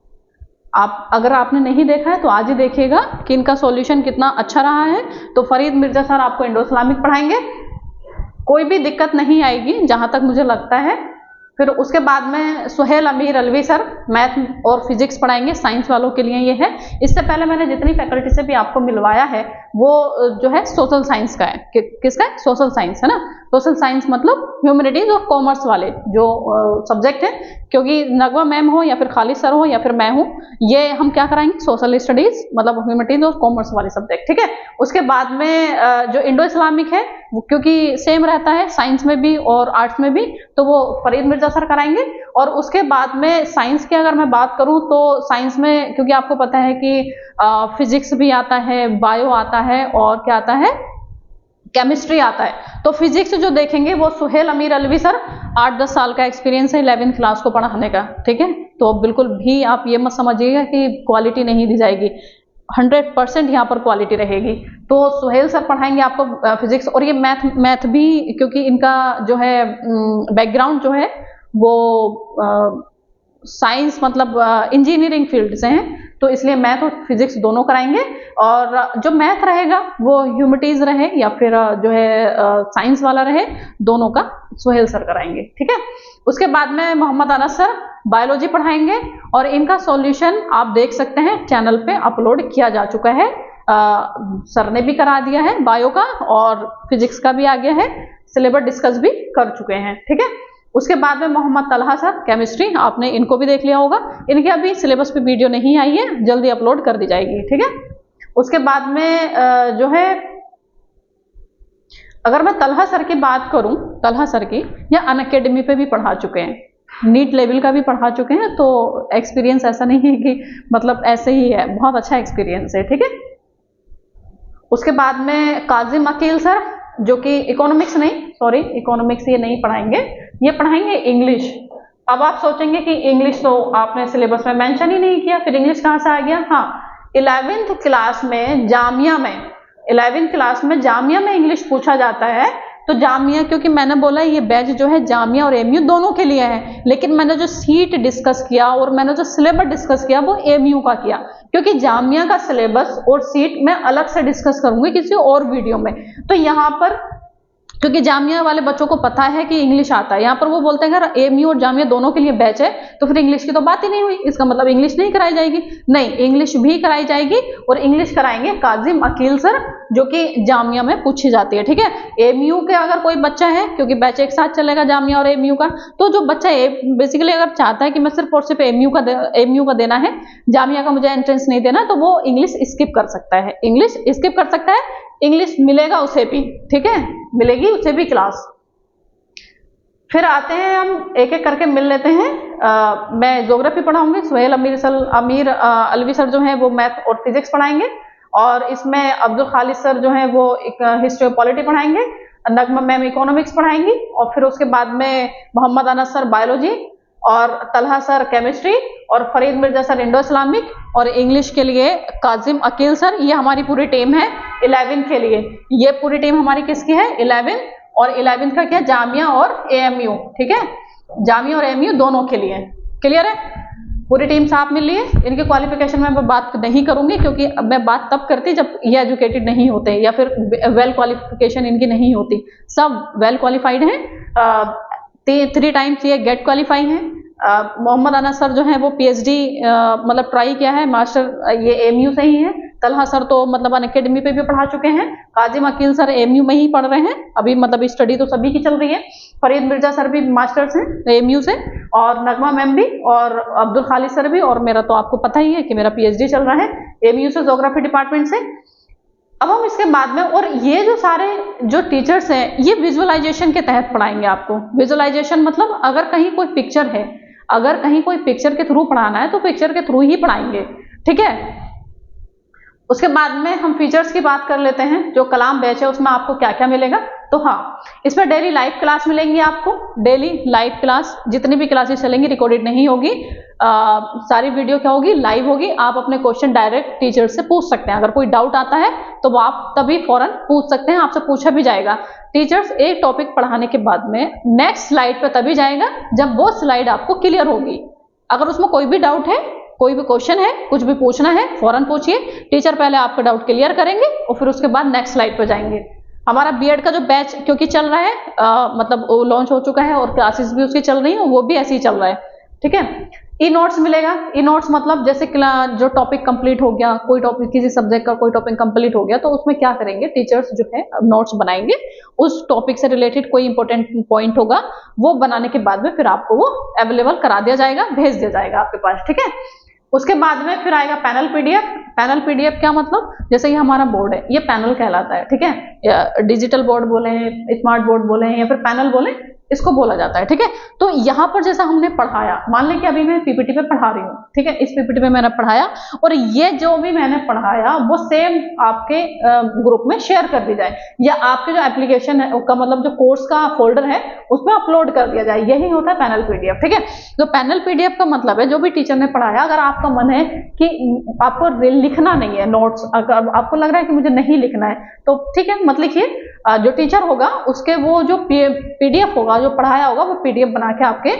आप अगर आपने नहीं देखा है तो आज ही देखिएगा कि इनका सॉल्यूशन कितना अच्छा रहा है। तो फरीद मिर्जा सर आपको इंडो इस्लामिक पढ़ाएंगे, कोई भी दिक्कत नहीं आएगी जहां तक मुझे लगता है। फिर उसके बाद में सुहेल अमीर अलवी सर मैथ और फिजिक्स पढ़ाएंगे, साइंस वालों के लिए ये है। इससे पहले मैंने जितनी फैकल्टी से भी आपको मिलवाया है वो जो है सोशल साइंस का है। किसका है? सोशल साइंस, है ना। सोशल साइंस मतलब ह्यूमैनिटीज और कॉमर्स वाले जो सब्जेक्ट है, क्योंकि नगवा मैम हो या फिर खालिद सर हो या फिर मैं हूँ, ये हम क्या कराएंगे? सोशल स्टडीज मतलब ह्यूमैनिटीज और कॉमर्स वाले सब्जेक्ट, ठीक है। उसके बाद में जो इंडो इस्लामिक है वो क्योंकि सेम रहता है साइंस में भी और आर्ट्स में भी, तो वो फरीद मिर्जा सर कराएंगे। और उसके बाद में साइंस की अगर मैं बात करूं तो साइंस में क्योंकि आपको पता है कि फिजिक्स भी आता है, बायो आता है और क्या आता है? केमिस्ट्री आता है। तो फिजिक्स जो देखेंगे वो सुहेल अमीर अलवी सर, 8-10 साल का एक्सपीरियंस है 11th क्लास को पढ़ाने का, ठीक है। तो बिल्कुल भी आप ये मत समझिएगा कि क्वालिटी नहीं दी जाएगी, 100% यहाँ पर क्वालिटी रहेगी। तो सुहेल सर पढ़ाएंगे आपको फिजिक्स और ये मैथ भी, क्योंकि इनका जो है बैकग्राउंड जो है वो साइंस मतलब इंजीनियरिंग फील्ड से हैं, तो इसलिए मैथ और फिजिक्स दोनों कराएंगे। और जो मैथ रहेगा वो ह्यूमैनिटीज रहे या फिर जो है साइंस वाला रहे, दोनों का सुहेल सर कराएंगे, ठीक है। उसके बाद में मोहम्मद अनस सर बायोलॉजी पढ़ाएंगे और इनका सॉल्यूशन आप देख सकते हैं चैनल पे अपलोड किया जा चुका है। सर ने भी करा दिया है बायो का और फिजिक्स का भी आ गया है, सिलेबस डिस्कस भी कर चुके हैं, ठीक है। उसके बाद में मोहम्मद तलहा सर केमिस्ट्री, आपने इनको भी देख लिया होगा, इनके अभी सिलेबस पे वीडियो नहीं आई है, जल्दी अपलोड कर दी जाएगी, ठीक है। उसके बाद में जो है अगर मैं तलहा सर की बात करूं, तलहा सर की या अनअकैडमी पे भी पढ़ा चुके हैं, नीट लेवल का भी पढ़ा चुके हैं, तो एक्सपीरियंस ऐसा नहीं है कि मतलब ऐसे ही है, बहुत अच्छा एक्सपीरियंस है, ठीक है। उसके बाद में काजिम अकील सर जो कि इकोनॉमिक्स नहीं, सॉरी इकोनॉमिक्स ये नहीं पढ़ाएंगे, ये पढ़ाएंगे इंग्लिश। अब आप सोचेंगे कि इंग्लिश तो आपने सिलेबस में मेंशन ही नहीं किया, फिर इंग्लिश कहाँ से आ गया? हाँ, 11th क्लास में जामिया में, 11th क्लास में जामिया में इंग्लिश पूछा जाता है। तो जामिया, क्योंकि मैंने बोला ये बैच जो है जामिया और एमयू दोनों के लिए है, लेकिन मैंने जो सीट डिस्कस किया और मैंने जो सिलेबस डिस्कस किया वो एमयू का किया, क्योंकि जामिया का सिलेबस और सीट मैं अलग से डिस्कस करूंगी किसी और वीडियो में। तो यहाँ पर क्योंकि जामिया वाले बच्चों को पता है कि इंग्लिश आता है, यहाँ पर वो बोलते हैं अगर एमयू और जामिया दोनों के लिए बैच है तो फिर इंग्लिश की तो बात ही नहीं हुई, इसका मतलब इंग्लिश नहीं कराई जाएगी। नहीं, इंग्लिश भी कराई जाएगी और इंग्लिश कराएंगे काजिम अकील सर जो कि जामिया में पूछी जाती है, ठीक है। एमयू के अगर कोई बच्चा है, क्योंकि बैच एक साथ चलेगा जामिया और एमयू का, तो जो बच्चा बेसिकली अगर चाहता है कि मैं सिर्फ और सिर्फ एमयू का देना है, जामिया का मुझे एंट्रेंस नहीं देना, तो वो इंग्लिश स्किप कर सकता है, इंग्लिश स्किप कर सकता है, इंग्लिश मिलेगा उसे भी, ठीक है, मिलेगी उसे भी क्लास। फिर आते हैं हम एक एक करके मिल लेते हैं। मैं ज्योग्राफी पढ़ाऊंगी, सुहेल अमीर अलवी सर जो है वो मैथ और फिजिक्स पढ़ाएंगे, और इसमें अब्दुल खालिद सर जो है वो एक हिस्ट्री और पॉलिटी पढ़ाएंगे, नगमा मैम इकोनॉमिक्स पढ़ाएंगी, और फिर उसके बाद में मोहम्मद अनस सर बायोलॉजी और तलहा सर केमिस्ट्री और Farid Mirza sir Indo Islamic, और इंग्लिश के लिए काजिम अकील सर। ये हमारी पूरी टीम है 11 के लिए, ये पूरी टीम हमारी किसकी है? 11, और 11 का क्या? जामिया और एएमयू, ठीक है, जामिया और एएमयू दोनों के लिए। क्लियर है? पूरी टीम साथ मिल लिए। इनके क्वालिफिकेशन में मैं बात नहीं करूंगी, क्योंकि मैं बात तब करती जब ये एजुकेटेड नहीं होते या फिर वेल क्वालिफिकेशन इनकी नहीं होती। सब वेल क्वालिफाइड हैं, 3 टाइम्स ये गेट क्वालिफाई हैं। मोहम्मद अनस सर जो है वो पीएचडी मतलब ट्राई किया है, मास्टर ये एमयू से ही है, तलहा सर तो मतलब अनअकैडमी पे भी पढ़ा चुके हैं, काजिम अकील सर एमयू में ही पढ़ रहे हैं अभी, मतलब स्टडी तो सभी की चल रही है। फरीद मिर्जा सर भी मास्टर्स हैं एमयू से, और नगमा मैम भी, और अब्दुल खालिद सर भी, और मेरा तो आपको पता ही है कि मेरा पीएचडी चल रहा है एमयू से, ज्योग्राफी डिपार्टमेंट से। अब हम इसके बाद में, और ये जो सारे जो टीचर्स हैं ये विजुअलाइजेशन के तहत पढ़ाएंगे आपको। विजुअलाइजेशन मतलब अगर कहीं कोई पिक्चर है, अगर कहीं कोई पिक्चर के थ्रू पढ़ाना है तो पिक्चर के थ्रू ही पढ़ाएंगे, ठीक है। उसके बाद में हम फीचर्स की बात कर लेते हैं। जो कलाम बैच है उसमें आपको क्या क्या मिलेगा, तो हाँ, इसमें डेली लाइव क्लास मिलेंगी आपको, डेली लाइव क्लास, जितनी भी क्लासेस चलेंगी रिकॉर्डेड नहीं होगी, सारी वीडियो क्या होगी, लाइव होगी। आप अपने क्वेश्चन डायरेक्ट टीचर से पूछ सकते हैं, अगर कोई डाउट आता है तो वो आप तभी फौरन पूछ सकते हैं, आपसे पूछा भी जाएगा। टीचर्स एक टॉपिक पढ़ाने के बाद में नेक्स्ट स्लाइड पे तभी जाएगा जब वो स्लाइड आपको क्लियर होगी। अगर उसमें कोई भी डाउट है, कोई भी क्वेश्चन है, कुछ भी पूछना है, फौरन पूछिए, टीचर पहले आपका डाउट क्लियर करेंगे और फिर उसके बाद नेक्स्ट स्लाइड पर जाएंगे। हमारा बीएड का जो बैच क्योंकि चल रहा है, मतलब वो लॉन्च हो चुका है और क्लासेस भी उसकी चल रही है, वो भी ऐसे ही चल रहा है, ठीक है। ई नोट्स मिलेगा। ई नोट्स मतलब जैसे जो टॉपिक कंप्लीट हो गया, कोई टॉपिक किसी सब्जेक्ट का कोई टॉपिक कंप्लीट हो गया तो उसमें क्या करेंगे, टीचर्स जो है नोट्स बनाएंगे, उस टॉपिक से रिलेटेड कोई इंपॉर्टेंट पॉइंट होगा वो बनाने के बाद में फिर आपको वो अवेलेबल करा दिया जाएगा, भेज दिया जाएगा आपके पास, ठीक है। उसके बाद में फिर आएगा पैनल पीडीएफ। पैनल पीडीएफ क्या मतलब, जैसे ये हमारा बोर्ड है, ये पैनल कहलाता है, ठीक है। डिजिटल बोर्ड बोले, स्मार्ट बोर्ड बोले या फिर पैनल बोले, इसको बोला जाता है, ठीक है। तो यहाँ पर जैसा हमने पढ़ाया, मान लें कि अभी मैं पीपीटी पे पढ़ा रही हूँ, ठीक है, इस पीपीटी पे मैंने पढ़ाया और ये जो भी मैंने पढ़ाया वो सेम आपके ग्रुप में शेयर कर दी जाए, या आपके जो एप्लीकेशन है का मतलब जो कोर्स का फोल्डर है उसमें अपलोड कर दिया जाए, यही होता है पैनल पीडीएफ, ठीक है। तो पैनल पीडीएफ का मतलब है जो भी टीचर ने पढ़ाया, अगर आपका मन है कि आपको लिखना नहीं है नोट्स, अगर आपको लग रहा है कि मुझे नहीं लिखना है तो ठीक है, मत लिखिए, जो टीचर होगा उसके वो जो पीडीएफ होगा, जो पढ़ाया होगा वो पीडीएफ बना के आपके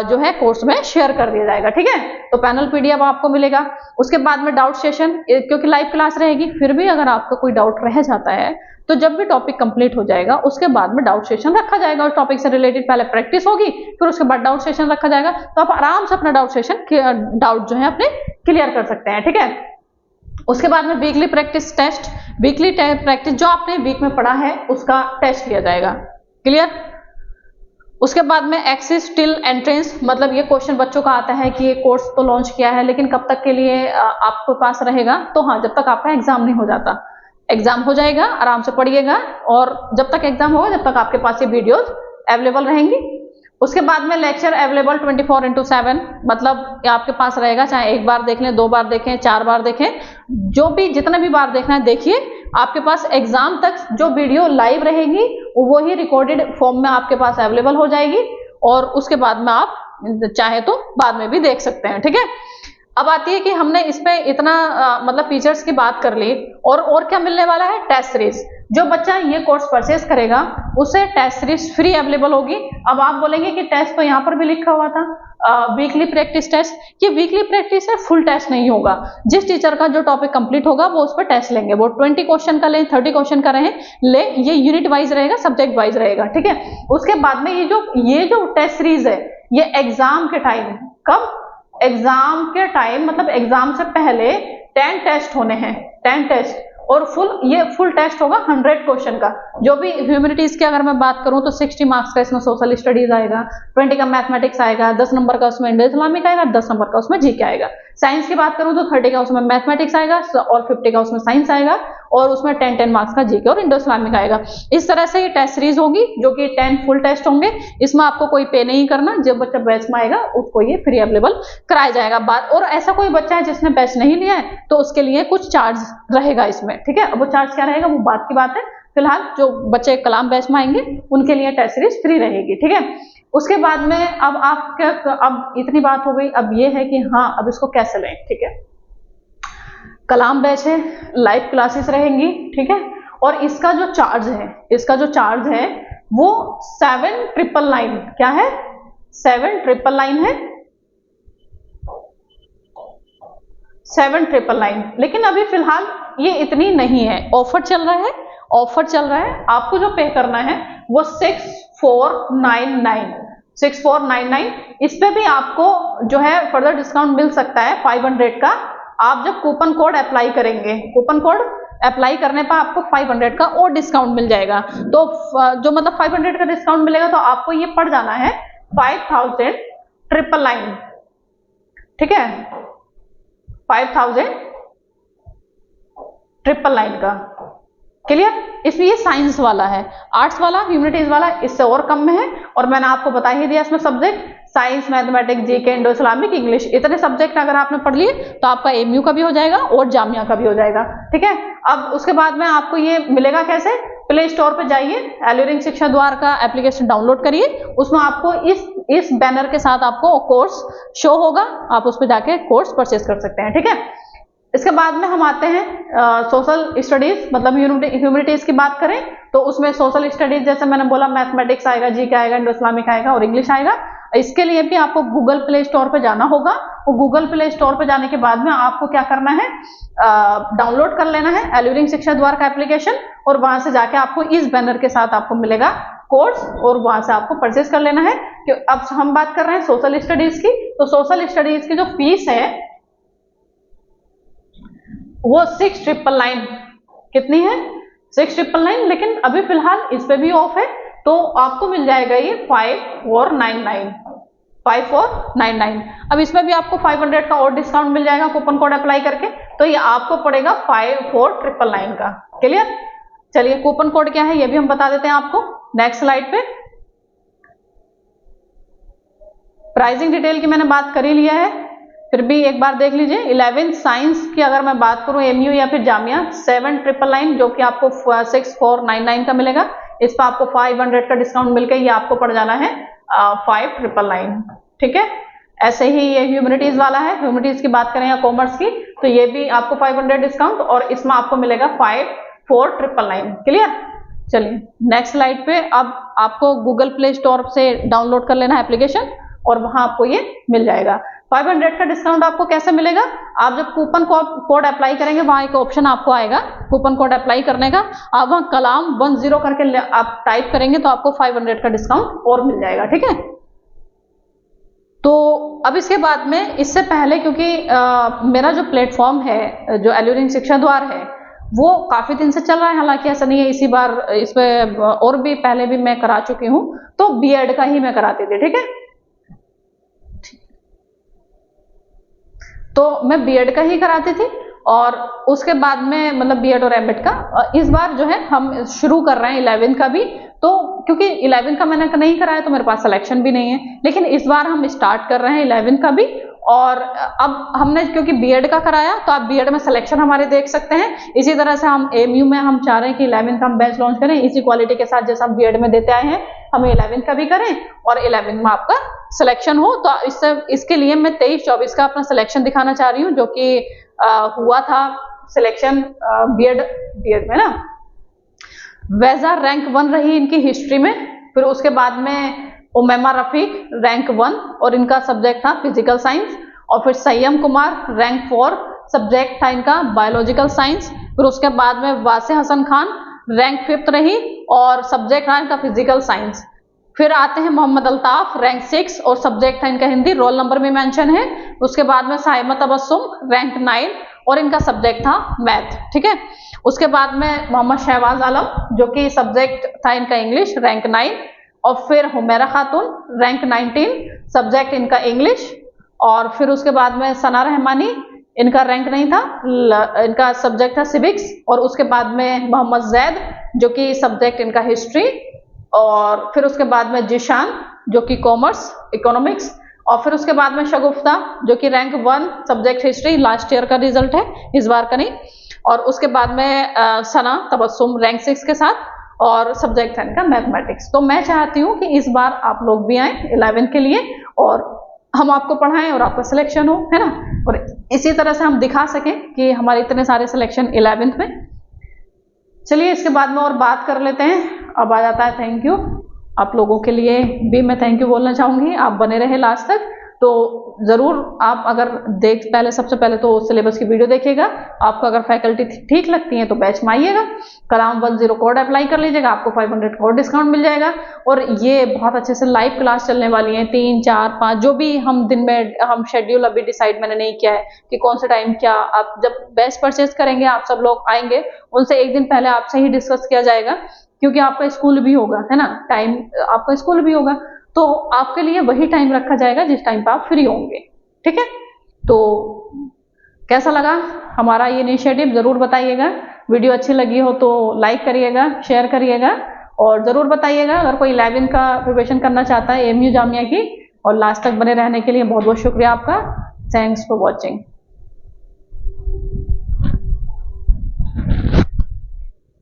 जो है कोर्स में शेयर कर दिया जाएगा, ठीक है। तो पैनल पीडीएफ आपको मिलेगा। उसके बाद में डाउट सेशन, क्योंकि लाइव क्लास रहेगी, फिर भी अगर आपका कोई डाउट रह जाता है तो जब भी टॉपिक कंप्लीट हो जाएगा उसके बाद में डाउट सेशन रखा जाएगा, उस टॉपिक से रिलेटेड पहले प्रैक्टिस होगी, फिर उसके बाद डाउट सेशन रखा जाएगा, तो आप आराम से अपना डाउट जो है अपने क्लियर कर सकते हैं, ठीक है। उसके बाद में weekly practice test, weekly practice जो आपने वीक में पढ़ा है उसका टेस्ट लिया जाएगा, क्लियर। उसके बाद में एक्सेस टिल एंट्रेंस, मतलब ये क्वेश्चन बच्चों का आता है कि ये कोर्स तो लॉन्च किया है लेकिन कब तक के लिए आपके पास रहेगा, तो हाँ, जब तक आपका एग्जाम नहीं हो जाता। एग्जाम हो जाएगा, आराम से पढ़िएगा, और जब तक एग्जाम होगा जब तक आपके पास ये वीडियोस अवेलेबल रहेंगी। उसके बाद में लेक्चर अवेलेबल 24/7, मतलब आपके पास रहेगा, चाहे एक बार देख लें, 2 बार देखें, 4 बार देखें, जो भी जितने भी बार देखना है देखिए, आपके पास एग्जाम तक जो वीडियो लाइव रहेगी वो ही रिकॉर्डेड फॉर्म में आपके पास अवेलेबल हो जाएगी, और उसके बाद में आप चाहे तो बाद में भी देख सकते हैं, ठीक है। अब आती है कि हमने इस पे इतना मतलब फीचर्स की बात कर ली, और क्या मिलने वाला है, टेस्ट सीरीज। जो बच्चा ये कोर्स परचेस करेगा उसे टेस्ट सीरीज फ्री अवेलेबल होगी। अब आप बोलेंगे कि टेस्ट तो यहाँ पर भी लिखा हुआ था, वीकली प्रैक्टिस टेस्ट, ये वीकली प्रैक्टिस है, फुल टेस्ट नहीं होगा। जिस टीचर का जो टॉपिक कंप्लीट होगा वो उस पर टेस्ट लेंगे, वो 20 क्वेश्चन का लें, 30 क्वेश्चन का रहे ले, ये यूनिट वाइज रहेगा, सब्जेक्ट वाइज रहेगा, ठीक है। उसके बाद में ये जो टेस्ट सीरीज है ये एग्जाम के टाइम, कब, एग्जाम के टाइम, मतलब एग्जाम से पहले 10 टेस्ट होने हैं, 10 टेस्ट, और ये फुल टेस्ट होगा 100 क्वेश्चन का। जो भी ह्यूमैनिटीज की अगर मैं बात करूं तो 60 मार्क्स का इसमें सोशल स्टडीज आएगा, 20 का मैथमेटिक्स आएगा, 10 नंबर का उसमें इंडो इस्लामिक आएगा, 10 नंबर का उसमें जीके आएगा। साइंस की बात करूं तो 30 का उसमें मैथमेटिक्स आएगा और 50 का उसमें साइंस आएगा, और उसमें 10 मार्क्स का जीके और इंडो इस्लामिक आएगा। इस तरह से ये टेस्ट सीरीज होगी जो कि 10 फुल टेस्ट होंगे। इसमें आपको कोई पे नहीं करना, जब बच्चा बैच में आएगा उसको ये फ्री अवेलेबल कराया जाएगा। बात, और ऐसा कोई बच्चा है जिसने बैच नहीं लिया है तो उसके लिए कुछ चार्ज रहेगा इसमें, ठीक है। अब वो चार्ज क्या रहेगा वो बात की बात है, फिलहाल जो बच्चे कलाम बैच में आएंगे उनके लिए टेस्ट सीरीज फ्री रहेगी, ठीक है। उसके बाद में अब इतनी बात हो गई, अब ये है कि हाँ अब इसको कैसे लें, ठीक है। कलाम बैच है, लाइव क्लासेस रहेंगी, ठीक है, और इसका जो चार्ज है वो 7,999, क्या है, 7,999 है, 7,999। लेकिन अभी फिलहाल ये इतनी नहीं है, ऑफर चल रहा है, आपको जो पे करना है वो 6,499। इस पे भी आपको जो है फर्दर डिस्काउंट मिल सकता है 500 का, आप जब कूपन कोड अप्लाई करेंगे, कूपन कोड अप्लाई करने पर आपको 500 का और डिस्काउंट मिल जाएगा। तो जो मतलब 500 का डिस्काउंट मिलेगा तो आपको ये पड़ जाना है 5,999, ठीक है, 5,999 का। क्लियर? इसमें ये साइंस वाला है, आर्ट्स वाला, ह्यूमैनिटीज वाला इससे और कम में है। और मैंने आपको बता ही दिया इसमें subject science, mathematics, GK, Indo Islamic, English, इतने सब्जेक्ट अगर आपने पढ़ लिए तो आपका एमयू का भी हो जाएगा और जामिया का भी हो जाएगा, ठीक है। अब उसके बाद में आपको ये मिलेगा कैसे? प्ले स्टोर पे जाइए, एल्यूरिंग शिक्षा द्वार का एप्लीकेशन डाउनलोड करिए, उसमें आपको इस बैनर के साथ आपको कोर्स शो होगा, आप उस पर जाके कोर्स परचेज कर सकते हैं, ठीक है। इसके बाद में हम आते हैं सोशल स्टडीज, मतलब ह्यूमैनिटीज की बात करें तो उसमें सोशल स्टडीज जैसे मैंने बोला मैथमेटिक्स आएगा, जीके आएगा, इंडो इस्लामिक आएगा और इंग्लिश आएगा। इसके लिए भी आपको गूगल प्ले स्टोर पे जाना होगा। वो गूगल प्ले स्टोर पे जाने के बाद में आपको क्या करना है, डाउनलोड कर लेना है एल्यूरिंग शिक्षा द्वार का एप्लीकेशन, और वहां से जाके आपको इस बैनर के साथ आपको मिलेगा कोर्स, और वहां से आपको परचेज कर लेना है। कि अब हम बात कर रहे हैं सोशल स्टडीज की, तो सोशल स्टडीज की जो फीस है वो 6,999, कितनी है? 6,999, लेकिन अभी फिलहाल इस पे भी ऑफ है तो आपको मिल जाएगा ये 5,499। अब इसमें भी आपको 500 का और डिस्काउंट मिल जाएगा कूपन कोड अप्लाई करके, तो ये आपको पड़ेगा 5,499 का। क्लियर? चलिए कूपन कोड क्या है ये भी हम बता देते हैं आपको नेक्स्ट स्लाइड पे। प्राइसिंग डिटेल की मैंने बात कर ही लिया है, फिर भी एक बार देख लीजिए। 11th साइंस की अगर मैं बात करूं एमयू या फिर जामिया 7,999 जो कि आपको 6,499 का मिलेगा। इस पर आपको 500 का डिस्काउंट मिलकर ये आपको पड़ जाना है 5,999, ठीक है। ऐसे ही ये ह्यूमैनिटीज वाला है, ह्यूमैनिटीज की बात करें या कॉमर्स की तो ये भी आपको 500 डिस्काउंट और इसमें आपको मिलेगा 5,499। क्लियर? चलिए नेक्स्ट स्लाइड पे। अब आपको गूगल प्ले स्टोर से डाउनलोड कर लेना है एप्लीकेशन और वहां आपको ये मिल जाएगा। 500 का डिस्काउंट आपको कैसे मिलेगा? आप जब कूपन कोड अप्लाई करेंगे वहां एक ऑप्शन आपको आएगा कूपन कोड अप्लाई करने का, आप वहां कलाम 10 करके आप टाइप करेंगे तो आपको 500 का डिस्काउंट और मिल जाएगा, ठीक है। तो अब इसके बाद में, इससे पहले क्योंकि मेरा जो प्लेटफॉर्म है, जो एल्यूरिंग शिक्षा द्वार है, वो काफी दिन से चल रहा है, हालांकि ऐसा नहीं है इसी बार इसमें और भी पहले भी मैं करा चुकी हूँ, तो बीएड का ही मैं कराती थी, ठीक है। तो मैं बीएड का ही कराती थी और उसके बाद में मतलब बीएड और एमएड का इस बार जो है हम शुरू कर रहे हैं 11th का भी। तो क्योंकि 11th का मैंने नहीं कराया तो मेरे पास सिलेक्शन भी नहीं है, लेकिन इस बार हम स्टार्ट कर रहे हैं 11th का भी। और अब हमने क्योंकि बीएड का कराया तो आप बीएड में सिलेक्शन हमारे देख सकते हैं। इसी तरह से हम एमयू में हम चाह रहे हैं कि 11th का हम बैच लॉन्च करें इसी क्वालिटी के साथ जैसा हम बीएड में देते आए हैं, हम 11th का भी करें और 11th में आपका सिलेक्शन हो। तो इसके लिए मैं 23-24 का अपना सिलेक्शन दिखाना चाह रही हूँ, जो कि हुआ था सिलेक्शन बीएड में ना। वैजा रैंक 1 रही इनकी हिस्ट्री में, फिर उसके बाद में उमैमा रफीक रैंक 1 और इनका सब्जेक्ट था फिजिकल साइंस, और फिर संयम कुमार रैंक 4 सब्जेक्ट था इनका बायोलॉजिकल साइंस। फिर उसके बाद में वासे हसन खान रैंक 5th रही और सब्जेक्ट था इनका फिजिकल साइंस। फिर आते हैं मोहम्मद अल्ताफ रैंक 6 और सब्जेक्ट था इनका हिंदी, रोल नंबर भी मेंशन है। उसके बाद में साहिमा तबस्सुम रैंक 9 और इनका सब्जेक्ट था मैथ, ठीक है। उसके बाद में मोहम्मद शहबाज आलम जो कि सब्जेक्ट था इनका इंग्लिश रैंक 9, और फिर हुमैरा खातून रैंक 19 सब्जेक्ट इनका इंग्लिश, और फिर उसके बाद में सना रहमानी इनका रैंक नहीं था, इनका सब्जेक्ट था सिविक्स, और उसके बाद में मोहम्मद जैद जो कि सब्जेक्ट इनका हिस्ट्री, और फिर उसके बाद में जिशान जो कि कॉमर्स इकोनॉमिक्स, और फिर उसके बाद में शगुफ्ता जो कि rank 1 subject history, last year का रिजल्ट है इस बार का नहीं, और उसके बाद में सना तबस्सुम रैंक 6 के साथ और सब्जेक्ट है इनका मैथमेटिक्स। तो मैं चाहती हूँ कि इस बार आप लोग भी आए 11th के लिए और हम आपको पढ़ाएं और आपका सिलेक्शन हो, है ना, और इसी तरह से हम दिखा सकें कि हमारे इतने सारे सिलेक्शन 11th में। चलिए इसके बाद में और बात कर लेते हैं। अब आ जाता है थैंक यू। आप लोगों के लिए भी मैं थैंक यू बोलना चाहूंगी, आप बने रहे लास्ट तक। तो जरूर आप अगर पहले सबसे पहले तो सिलेबस की वीडियो देखिएगा। आपको अगर फैकल्टी ठीक लगती है तो बैच में आइएगा, कलाम 10 कोड अप्लाई कर लीजिएगा, आपको 500 कोड डिस्काउंट मिल जाएगा। और ये बहुत अच्छे से लाइव क्लास चलने वाली है, 3, 4, 5 जो भी हम दिन में हम शेड्यूल अभी डिसाइड मैंने नहीं किया है कि कौन सा टाइम क्या। आप जब बैच परचेज करेंगे, आप सब लोग आएंगे, उनसे एक दिन पहले आपसे ही डिस्कस किया जाएगा, क्योंकि आपका स्कूल भी होगा, है ना, टाइम आपका स्कूल भी होगा, तो आपके लिए वही टाइम रखा जाएगा जिस टाइम पर आप फ्री होंगे। ठीक है, तो कैसा लगा हमारा ये इनिशिएटिव जरूर बताइएगा। वीडियो अच्छी लगी हो तो लाइक करिएगा, शेयर करिएगा, और जरूर बताइएगा अगर कोई 11 का प्रिपरेशन करना चाहता है AMU जामिया की। और लास्ट तक बने रहने के लिए बहुत बहुत शुक्रिया आपका। Thanks for watching.